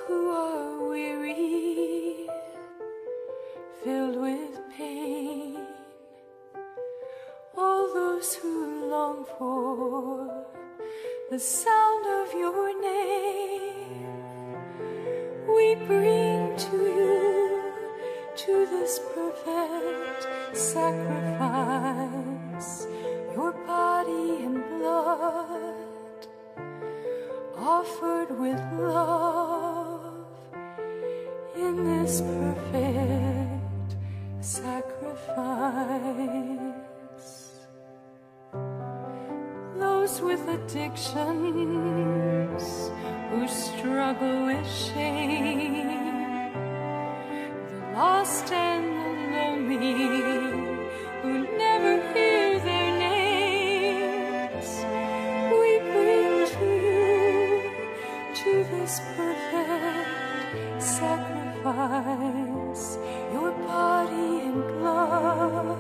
who are weary, filled with pain, all those who long for the sound of your name, we bring to you, to this perfect sacrifice, your body and blood, offered with love in this perfect sacrifice. Those with addictions who struggle with shame, the lost and the lonely who never hear their names, we bring to you, to this perfect sacrifice, your body and blood,